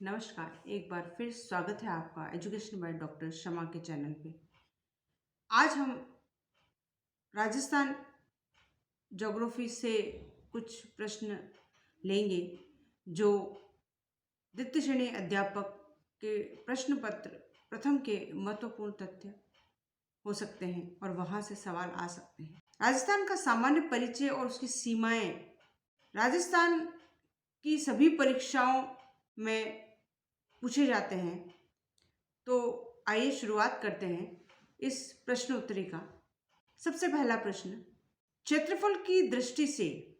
नमस्कार, एक बार फिर स्वागत है आपका एजुकेशन बाय डॉक्टर शमा के चैनल पे। आज हम राजस्थान ज्योग्राफी से कुछ प्रश्न लेंगे जो द्वितीय श्रेणी अध्यापक के प्रश्न पत्र प्रथम के महत्वपूर्ण तथ्य हो सकते हैं और वहाँ से सवाल आ सकते हैं। राजस्थान का सामान्य परिचय और उसकी सीमाएं राजस्थान की सभी परीक्षाओं में पूछे जाते हैं। तो आइए शुरुआत करते हैं इस प्रश्न उत्तरी का। सबसे पहला प्रश्न, क्षेत्रफल की दृष्टि से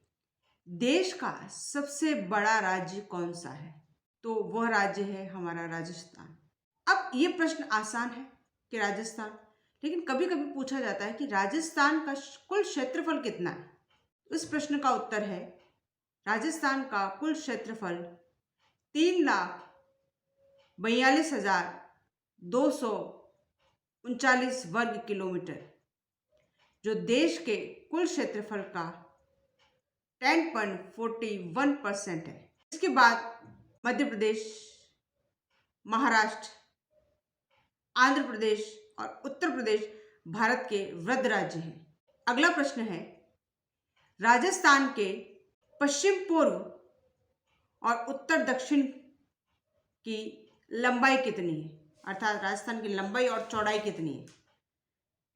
देश का सबसे बड़ा राज्य कौन सा है? तो वह राज्य है हमारा राजस्थान। अब ये प्रश्न आसान है कि राजस्थान, लेकिन कभी कभी पूछा जाता है कि राजस्थान का कुल क्षेत्रफल कितना है। इस प्रश्न का उत्तर है राजस्थान का कुल क्षेत्रफल 3,42,239 वर्ग किलोमीटर, जो देश के कुल क्षेत्रफल का 10.41% है। इसके बाद मध्य प्रदेश, महाराष्ट्र, आंध्र प्रदेश और उत्तर प्रदेश भारत के वृहद राज्य हैं। अगला प्रश्न है, राजस्थान के पश्चिम पूर्व और उत्तर दक्षिण की लंबाई कितनी है? अर्थात राजस्थान की लंबाई और चौड़ाई कितनी है?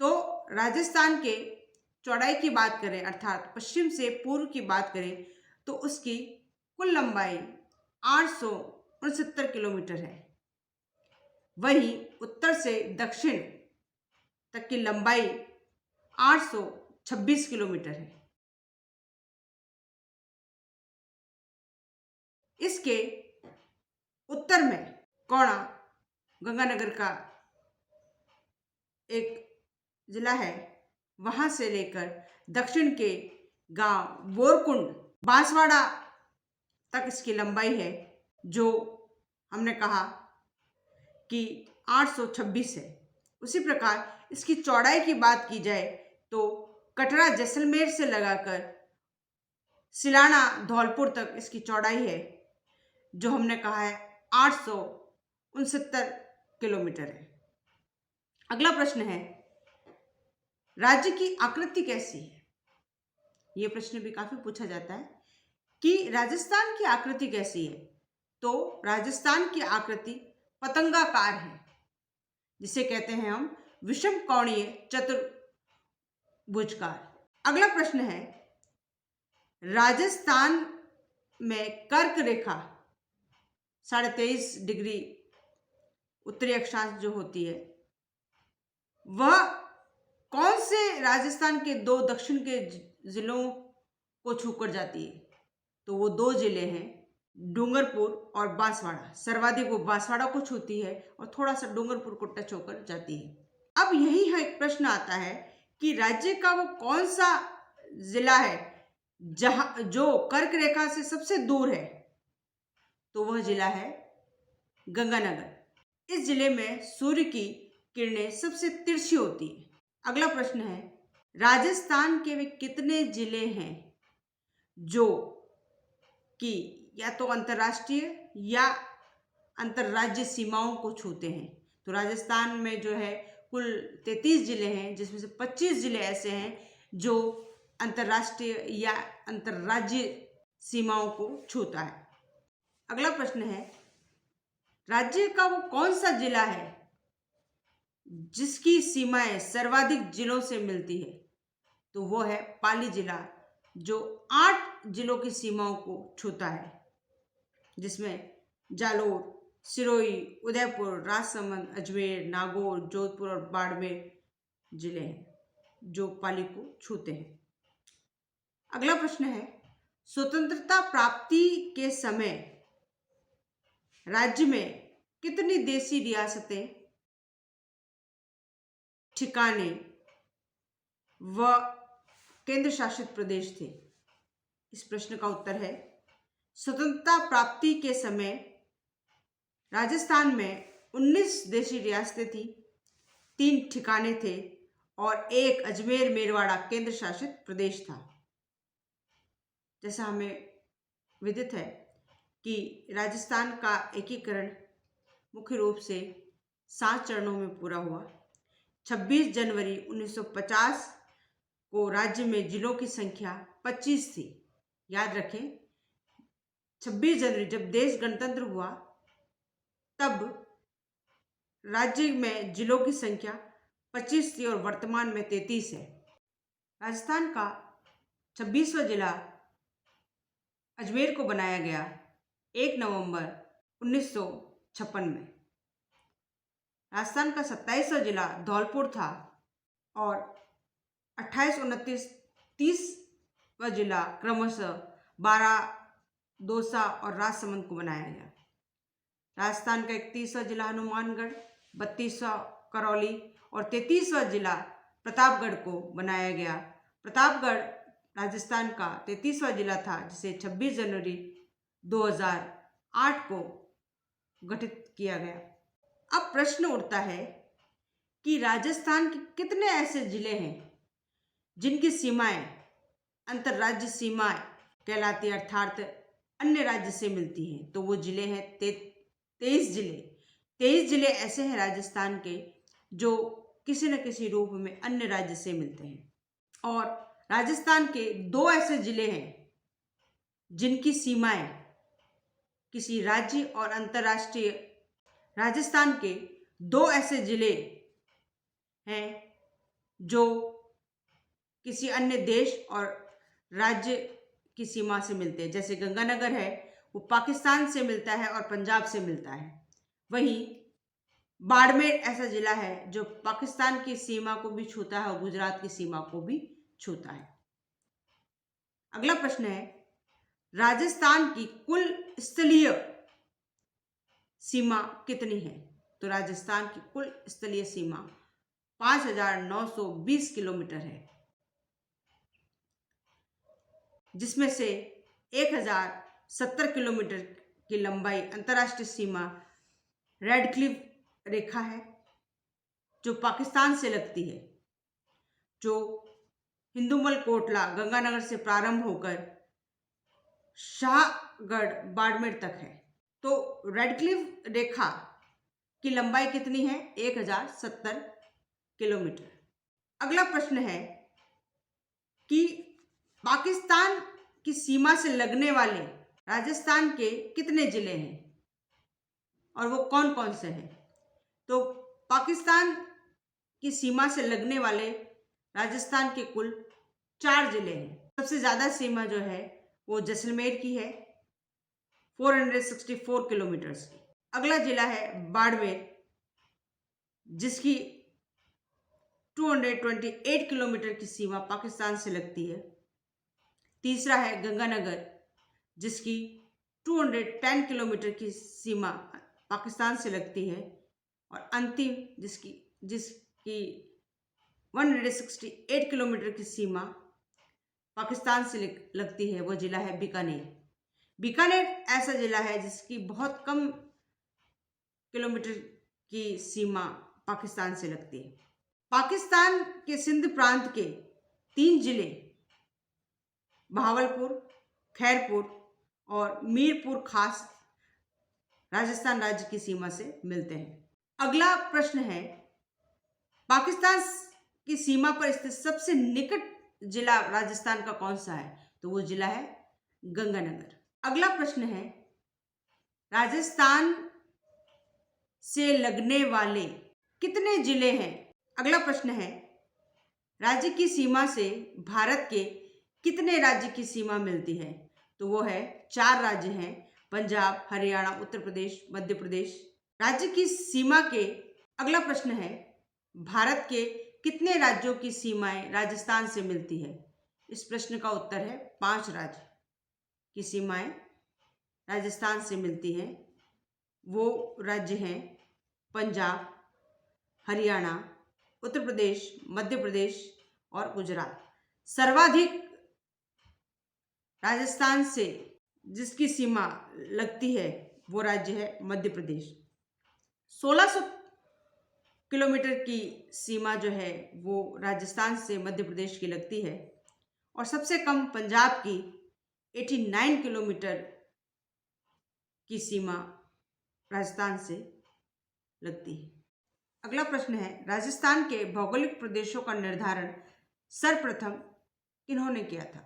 तो राजस्थान के चौड़ाई की बात करें, अर्थात पश्चिम से पूर्व की बात करें, तो उसकी कुल लंबाई 869 किलोमीटर है। वहीं उत्तर से दक्षिण तक की लंबाई 826 किलोमीटर है। इसके उत्तर में कौड़ा गंगानगर का एक जिला है, वहां से लेकर दक्षिण के गांव बोरकुंड, बांसवाड़ा तक इसकी लंबाई है, जो हमने कहा कि 826 है। उसी प्रकार इसकी चौड़ाई की बात की जाए तो कटरा जैसलमेर से लगाकर सिलाना धौलपुर तक इसकी चौड़ाई है, जो हमने कहा है 869 किलोमीटर है। अगला प्रश्न है, राज्य की आकृति कैसी है? यह प्रश्न भी काफी पूछा जाता है कि राजस्थान की आकृति कैसी है। तो राजस्थान की आकृति पतंगाकार है, जिसे कहते हैं हम विषम कोणीय चतुर्भुजकार। अगला प्रश्न है, राजस्थान में कर्क रेखा 23.5 डिग्री उत्तरी अक्षांश जो होती है, वह कौन से राजस्थान के दो दक्षिण के जिलों को छूकर जाती है? तो वो दो जिले हैं डूंगरपुर और बांसवाड़ा। सर्वाधिक वो बांसवाड़ा को छूती है और थोड़ा सा डूंगरपुर को टच होकर जाती है। अब यही है एक प्रश्न आता है कि राज्य का वो कौन सा जिला है जो कर्क रेखा से सबसे दूर है? तो वह जिला है गंगानगर। इस जिले में सूर्य की किरणें सबसे तिरछी होती है। अगला प्रश्न है, राजस्थान के वे कितने जिले हैं जो कि या तो अंतर्राष्ट्रीय या अंतर्राज्य सीमाओं को छूते हैं? तो राजस्थान में जो है कुल 33 जिले हैं, जिसमें से 25 जिले ऐसे हैं जो अंतर्राष्ट्रीय या अंतर्राज्य सीमाओं को छूता है। अगला प्रश्न है, राज्य का वो कौन सा जिला है जिसकी सीमाएं सर्वाधिक जिलों से मिलती है? तो वो है पाली जिला, जो 8 जिलों की सीमाओं को छूता है, जिसमें जालोर, सिरोही, उदयपुर, राजसमंद, अजमेर, नागौर, जोधपुर और बाड़मेर जिले हैं जो पाली को छूते हैं। अगला प्रश्न है, स्वतंत्रता प्राप्ति के समय राज्य में कितनी देशी रियासतें, ठिकाने व केंद्र शासित प्रदेश थे? इस प्रश्न का उत्तर है, स्वतंत्रता प्राप्ति के समय राजस्थान में 19 देशी रियासतें थी, 3 ठिकाने थे और एक अजमेर मेरवाड़ा केंद्र शासित प्रदेश था। जैसा हमें विदित है कि राजस्थान का एकीकरण मुख्य रूप से 7 चरणों में पूरा हुआ। 26 जनवरी 1950 को राज्य में जिलों की संख्या 25 थी। याद रखें, 26 जनवरी जब देश गणतंत्र हुआ तब राज्य में जिलों की संख्या 25 थी और वर्तमान में 33 है। राजस्थान का 26वां जिला अजमेर को बनाया गया 1 नवंबर 1956 में। राजस्थान का 27वां जिला धौलपुर था और 28, 29, 30वां जिला क्रमशः बारां, दौसा और राजसमंद को बनाया गया। राजस्थान का 31वां जिला हनुमानगढ़, 32वां करौली और 33वां जिला प्रतापगढ़ को बनाया गया। प्रतापगढ़ राजस्थान का 33वां जिला था जिसे 26 जनवरी 2008 को गठित किया गया। अब प्रश्न उठता है कि राजस्थान के कितने ऐसे जिले हैं जिनकी सीमाएं अंतर्राज्य सीमाएं कहलाती है, अर्थात अन्य राज्य से मिलती हैं। तो वो जिले हैं 23 जिले। 23 जिले ऐसे हैं राजस्थान के जो किसी न किसी रूप में अन्य राज्य से मिलते हैं। और राजस्थान के 2 ऐसे जिले हैं जिनकी सीमाएं किसी राज्य और अंतर्राष्ट्रीय, राजस्थान के 2 ऐसे जिले हैं जो किसी अन्य देश और राज्य की सीमा से मिलते हैं। जैसे गंगानगर है, वो पाकिस्तान से मिलता है और पंजाब से मिलता है। वहीं बाड़मेर ऐसा जिला है जो पाकिस्तान की सीमा को भी छूता है और गुजरात की सीमा को भी छूता है। अगला प्रश्न है, राजस्थान की कुल स्थलीय सीमा कितनी है? तो राजस्थान की कुल स्थलीय सीमा 5,920 किलोमीटर है, जिसमें से 1,070 किलोमीटर की लंबाई अंतर्राष्ट्रीय सीमा रेड क्लिफ रेखा है जो पाकिस्तान से लगती है, जो हिंदुमल कोटला गंगानगर से प्रारंभ होकर शाहगढ़ बाड़मेर तक है। तो रेड क्लिफ रेखा की लंबाई कितनी है? 1,070 किलोमीटर। अगला प्रश्न है कि पाकिस्तान की सीमा से लगने वाले राजस्थान के कितने जिले हैं और वो कौन कौन से हैं? तो पाकिस्तान की सीमा से लगने वाले राजस्थान के कुल 4 जिले हैं। सबसे ज़्यादा सीमा जो है वो जैसलमेर की है, 464 किलोमीटर्स की। अगला जिला है बाड़मेर, जिसकी 228 किलोमीटर की सीमा पाकिस्तान से लगती है। तीसरा है गंगानगर, जिसकी 210 किलोमीटर की सीमा पाकिस्तान से लगती है। और अंतिम जिसकी 168 किलोमीटर की सीमा पाकिस्तान से लगती है, वो जिला है बीकानेर। बीकानेर ऐसा जिला है जिसकी बहुत कम किलोमीटर की सीमा पाकिस्तान से लगती है। पाकिस्तान के सिंध प्रांत के 3 जिले बहावलपुर, खैरपुर और मीरपुर खास राजस्थान राज्य की सीमा से मिलते हैं। अगला प्रश्न है, पाकिस्तान की सीमा पर स्थित सबसे निकट जिला राजस्थान का कौन सा है? तो वो जिला है गंगानगर। अगला प्रश्न है, राजस्थान से लगने वाले कितने जिले हैं? अगला प्रश्न है, राज्य की सीमा से भारत के कितने राज्य की सीमा मिलती है? तो वो है 4 राज्य हैं, पंजाब, हरियाणा, उत्तर प्रदेश, मध्य प्रदेश। राज्य की सीमा के अगला प्रश्न है, भारत के कितने राज्यों की सीमाएं राजस्थान से मिलती है? इस प्रश्न का उत्तर है 5 राज्य की सीमाएं राजस्थान से मिलती हैं। वो राज्य हैं पंजाब, हरियाणा, उत्तर प्रदेश, मध्य प्रदेश और गुजरात। सर्वाधिक राजस्थान से जिसकी सीमा लगती है वो राज्य है मध्य प्रदेश। 1600 किलोमीटर की सीमा जो है वो राजस्थान से मध्य प्रदेश की लगती है। और सबसे कम पंजाब की 89 किलोमीटर की सीमा राजस्थान से लगती है। अगला प्रश्न है, राजस्थान के भौगोलिक प्रदेशों का निर्धारण सर्वप्रथम किन्होंने किया था?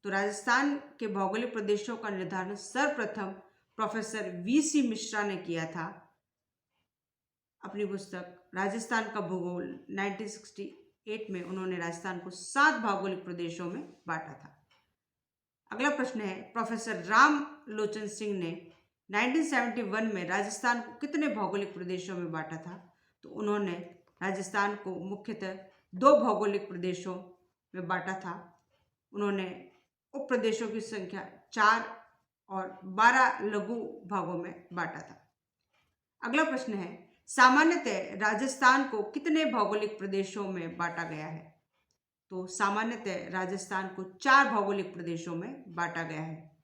तो राजस्थान के भौगोलिक प्रदेशों का निर्धारण सर्वप्रथम प्रोफेसर वीसी मिश्रा ने किया था अपनी पुस्तक राजस्थान का भूगोल 1968 में। उन्होंने राजस्थान को 7 भौगोलिक प्रदेशों में बांटा था। अगला प्रश्न है, प्रोफेसर राम लोचन सिंह ने 1971 में राजस्थान को कितने भौगोलिक प्रदेशों में बांटा था? तो उन्होंने राजस्थान को मुख्यतः 2 भौगोलिक प्रदेशों में बांटा था। उन्होंने उप प्रदेशों की संख्या 4 और 12 लघु भागों में बांटा था। अगला प्रश्न है, सामान्यतः राजस्थान को कितने भौगोलिक प्रदेशों में बांटा गया है? तो सामान्यतः राजस्थान को 4 भौगोलिक प्रदेशों में बांटा गया है।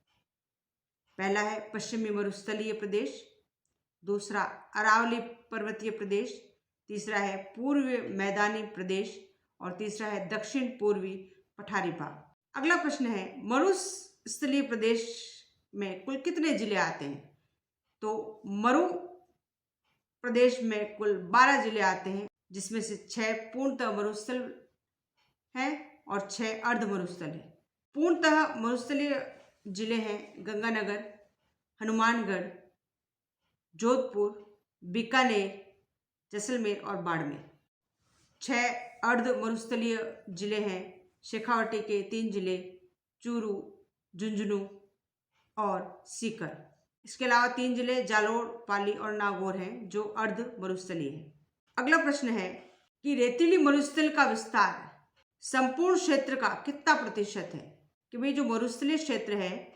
पहला है पश्चिमी मरुस्थलीय प्रदेश, दूसरा अरावली पर्वतीय प्रदेश, तीसरा है पूर्व मैदानी प्रदेश और तीसरा है दक्षिण पूर्वी पठारी भाग। अगला प्रश्न है, मरुस्थलीय प्रदेश में कुल कितने जिले आते हैं? तो मरु प्रदेश में कुल 12 जिले आते हैं, जिसमें से 6 पूर्णतः मरुस्थल हैं और 6 अर्ध मरुस्थल हैं। पूर्णतः मरुस्थलीय जिले हैं गंगानगर, हनुमानगढ़, जोधपुर, बीकानेर, जैसलमेर और बाड़मेर। 6 अर्ध मरुस्थलीय जिले हैं शेखावाटी के 3 जिले चूरू, झुंझुनू और सीकर। इसके अलावा 3 जिले जालोर, पाली और नागौर हैं जो अर्ध मरुस्थलीय हैं। अगला प्रश्न है कि रेतीली मरुस्थल का विस्तार संपूर्ण क्षेत्र का कितना प्रतिशत है? कि भाई जो मरुस्थलीय क्षेत्र है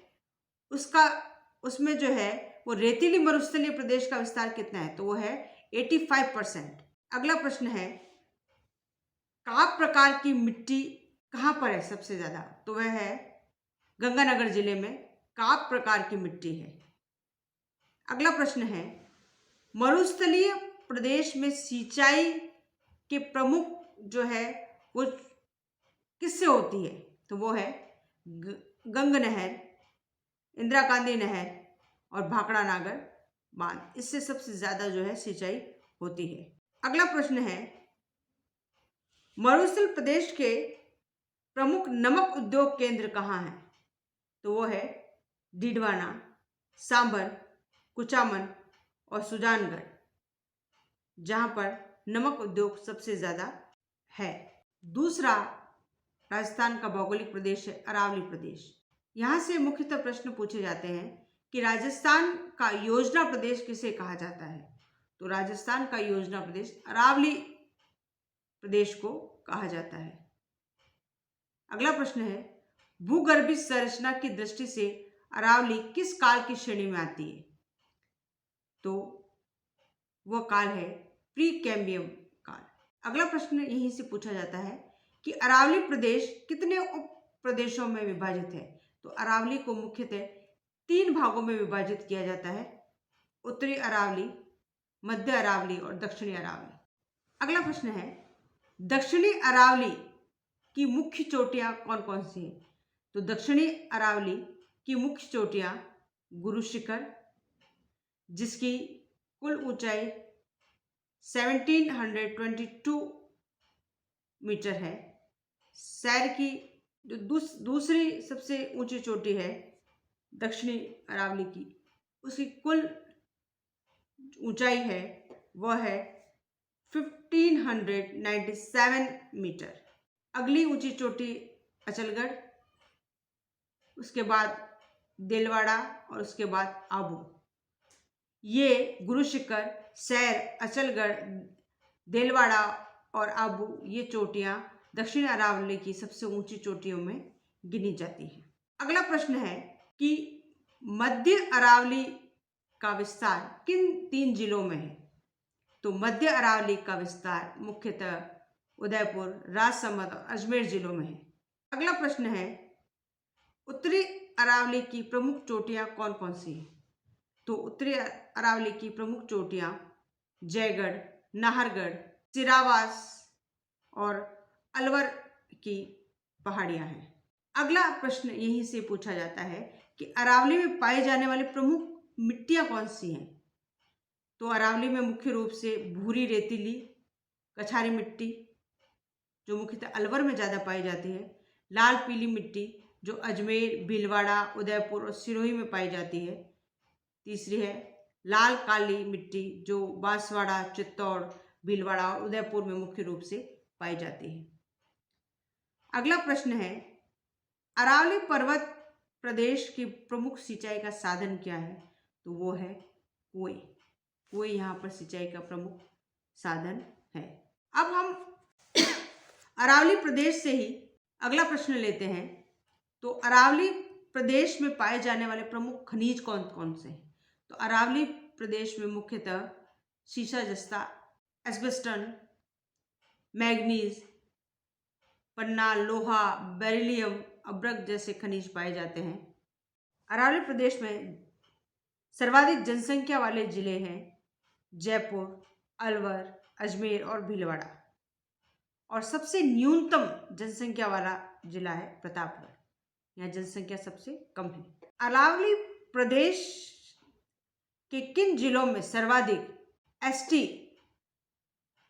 उसमें जो है वो रेतीली मरुस्थलीय प्रदेश का विस्तार कितना है? तो वो है 85%। अगला प्रश्न है, काप प्रकार की मिट्टी कहाँ पर है सबसे ज्यादा? तो वह है गंगानगर जिले में काप प्रकार की मिट्टी है। अगला प्रश्न है, मरुस्थलीय प्रदेश में सिंचाई के प्रमुख जो है वो किससे होती है? तो वो है गंग नहर, इंदिरा गांधी नहर और भाखड़ा नागर बांध। इससे सबसे ज्यादा जो है सिंचाई होती है। अगला प्रश्न है, मरुस्थल प्रदेश के प्रमुख नमक उद्योग केंद्र कहाँ हैं? तो वो है डीडवाना, सांबर, कुचामन और सुजानगढ़, जहां पर नमक उद्योग सबसे ज्यादा है। दूसरा राजस्थान का भौगोलिक प्रदेश है अरावली प्रदेश। यहाँ से मुख्यतः प्रश्न पूछे जाते हैं कि राजस्थान का योजना प्रदेश किसे कहा जाता है? तो राजस्थान का योजना प्रदेश अरावली प्रदेश को कहा जाता है। अगला प्रश्न है, भूगर्भीय संरचना की दृष्टि से अरावली किस काल की श्रेणी में आती है? तो वह काल है प्री कैम्बियम काल। अगला प्रश्न यहीं से पूछा जाता है कि अरावली प्रदेश कितने उप प्रदेशों में विभाजित है? तो अरावली को मुख्यतः 3 भागों में विभाजित किया जाता है, उत्तरी अरावली, मध्य अरावली और दक्षिणी अरावली। अगला प्रश्न है, दक्षिणी अरावली की मुख्य चोटियां कौन कौन सी हैं? तो दक्षिणी अरावली की मुख्य चोटियां गुरु शिखर, जिसकी कुल ऊंचाई 1722 मीटर है। सैर की जो दूसरी सबसे ऊंची चोटी है दक्षिणी अरावली की, उसकी कुल ऊंचाई है वह है 1597 मीटर। अगली ऊंची चोटी अचलगढ़, उसके बाद देलवाड़ा और उसके बाद आबू। ये गुरु शिखर, सैर, अचलगढ़, देलवाड़ा और आबू ये चोटियां दक्षिण अरावली की सबसे ऊंची चोटियों में गिनी जाती हैं। अगला प्रश्न है कि मध्य अरावली का विस्तार किन 3 जिलों में है? तो मध्य अरावली का विस्तार मुख्यतः उदयपुर, राजसमंद और अजमेर जिलों में है। अगला प्रश्न है, उत्तरी अरावली की प्रमुख चोटियां कौन कौन सी हैं? तो उत्तरी अरावली की प्रमुख चोटियां जयगढ़, नाहरगढ़, सिरावास और अलवर की पहाड़ियां हैं। अगला प्रश्न यहीं से पूछा जाता है कि अरावली में पाए जाने वाले प्रमुख मिट्टियाँ कौन सी हैं? तो अरावली में मुख्य रूप से भूरी रेतीली कछारी मिट्टी, जो मुख्यतः अलवर में ज़्यादा पाई जाती है, लाल पीली मिट्टी जो अजमेर, भीलवाड़ा, उदयपुर और सिरोही में पाई जाती है। तीसरी है लाल काली मिट्टी जो बांसवाड़ा, चित्तौड़, भीलवाड़ा और उदयपुर में मुख्य रूप से पाई जाती है। अगला प्रश्न है, अरावली पर्वत प्रदेश की प्रमुख सिंचाई का साधन क्या है? तो वो है कुएं। कुएं यहाँ पर सिंचाई का प्रमुख साधन है। अब हम अरावली प्रदेश से ही अगला प्रश्न लेते हैं। तो अरावली प्रदेश में पाए जाने वाले प्रमुख खनिज कौन कौन से हैं? तो अरावली प्रदेश में मुख्यतः सीसा जस्ता, एस्बेस्टन, मैग्नीज, पन्ना, लोहा, बेरिलियम, अब्रक जैसे खनिज पाए जाते हैं। अरावली प्रदेश में सर्वाधिक जनसंख्या वाले जिले हैं जयपुर, अलवर, अजमेर और भीलवाड़ा, और सबसे न्यूनतम जनसंख्या वाला जिला है प्रतापगढ़। यहाँ जनसंख्या सबसे कम है। अरावली प्रदेश के किन जिलों में सर्वाधिक एसटी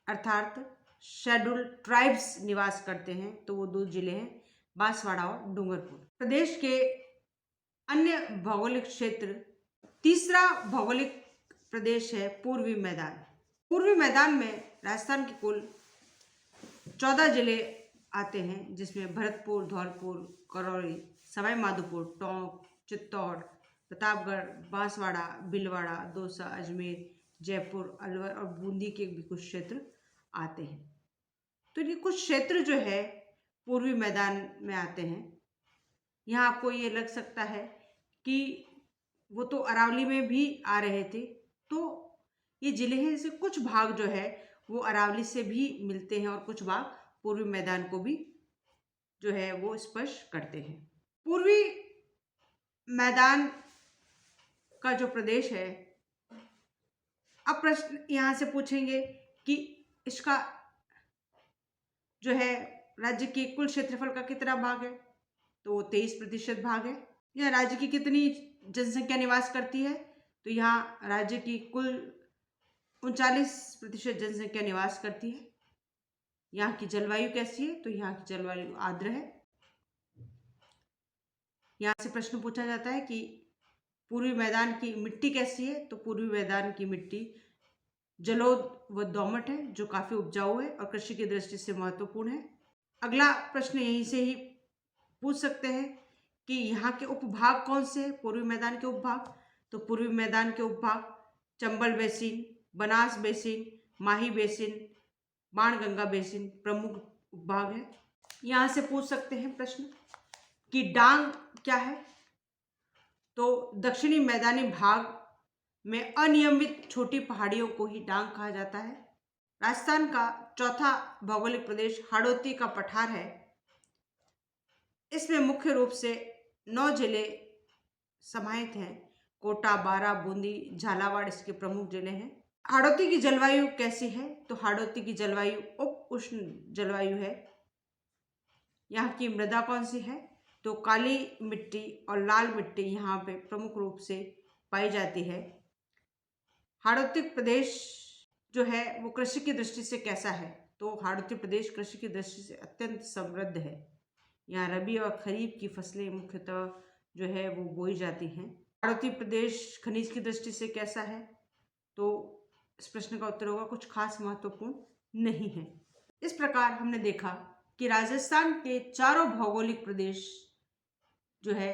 अर्थात शेड्यूल्ड ट्राइब्स निवास करते हैं? तो वो 2 जिले हैं बांसवाड़ा और डूंगरपुर। प्रदेश के अन्य भौगोलिक क्षेत्र, तीसरा भौगोलिक प्रदेश है पूर्वी मैदान। पूर्वी मैदान में राजस्थान के कुल 14 जिले आते हैं, जिसमें भरतपुर, धौलपुर, करौली, सवाई माधोपुर, टोंक, चित्तौड़, प्रतापगढ़, बांसवाड़ा, भीलवाड़ा, दौसा, अजमेर, जयपुर, अलवर और बूंदी के भी कुछ क्षेत्र आते हैं। तो ये कुछ क्षेत्र जो है पूर्वी मैदान में आते हैं। यहाँ आपको ये लग सकता है कि वो तो अरावली में भी आ रहे थे, तो ये जिले हैं जैसे कुछ भाग जो है वो अरावली से भी मिलते हैं और कुछ भाग पूर्वी मैदान को भी जो है वो स्पर्श करते हैं। पूर्वी मैदान का जो प्रदेश है, अब प्रश्न यहाँ से पूछेंगे कि इसका जो है राज्य के कुल क्षेत्रफल का कितना भाग है? तो 23% भाग है। यह राज्य की कितनी जनसंख्या निवास करती है? तो यहाँ राज्य की कुल 39% जनसंख्या निवास करती है। यहाँ की जलवायु कैसी है? तो यहाँ की जलवायु आर्द्र है। यहाँ से प्रश्न पूछा जाता है कि पूर्वी मैदान की मिट्टी कैसी है? तो पूर्वी मैदान की मिट्टी जलोढ़ व दोमट है, जो काफी उपजाऊ है और कृषि की दृष्टि से महत्वपूर्ण है। अगला प्रश्न यहीं से ही पूछ सकते हैं कि यहाँ के उपभाग कौन से हैं? पूर्वी मैदान के उपभाग। तो पूर्वी मैदान के उपभाग चंबल बेसिन, बनास बेसिन, माही बेसिन, बाणगंगा बेसिन प्रमुख उपभाग है। यहाँ से पूछ सकते हैं प्रश्न कि डांग क्या है? तो दक्षिणी मैदानी भाग में अनियमित छोटी पहाड़ियों को ही डांग कहा जाता है। राजस्थान का चौथा भौगोलिक प्रदेश हाड़ौती का पठार है। इसमें मुख्य रूप से 9 जिले समाहित हैं। कोटा, बारा, बूंदी, झालावाड़ इसके प्रमुख जिले हैं। हाड़ौती की जलवायु कैसी है? तो हाड़ौती की जलवायु उप उष्ण जलवायु है। यहाँ की मृदा कौन सी है? तो काली मिट्टी और लाल मिट्टी यहाँ पे प्रमुख रूप से पाई जाती है। हाड़ौती प्रदेश जो है वो कृषि की दृष्टि से कैसा है? तो हाड़ौती प्रदेश कृषि की दृष्टि से अत्यंत समृद्ध है। यहाँ रबी और खरीफ की फसलें मुख्यतः जो है वो बोई जाती हैं। हाड़ौती प्रदेश खनिज की दृष्टि से कैसा है? तो इस प्रश्न का उत्तर होगा कुछ खास महत्वपूर्ण नहीं है। इस प्रकार हमने देखा कि राजस्थान के चारों भौगोलिक प्रदेश जो है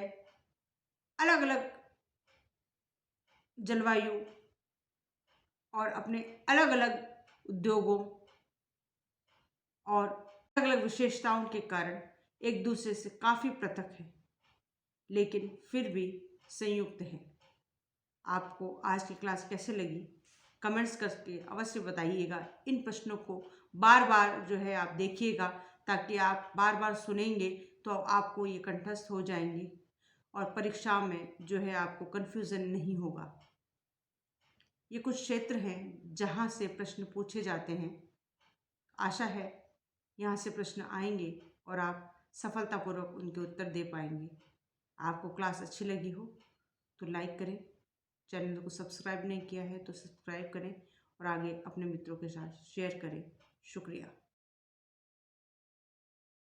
अलग अलग जलवायु और अपने अलग अलग उद्योगों और अलग अलग विशेषताओं के कारण एक दूसरे से काफ़ी पृथक है, लेकिन फिर भी संयुक्त है। आपको आज की क्लास कैसे लगी? कमेंट्स करके अवश्य बताइएगा। इन प्रश्नों को बार बार जो है आप देखिएगा, ताकि आप बार बार सुनेंगे तो आपको ये कंठस्थ हो जाएंगे और परीक्षा में जो है आपको कन्फ्यूज़न नहीं होगा। ये कुछ क्षेत्र हैं जहाँ से प्रश्न पूछे जाते हैं। आशा है यहाँ से प्रश्न आएंगे और आप सफलतापूर्वक उनके उत्तर दे पाएंगे। आपको क्लास अच्छी लगी हो तो लाइक करें, चैनल को सब्सक्राइब नहीं किया है तो सब्सक्राइब करें और आगे अपने मित्रों के साथ शेयर करें। शुक्रिया।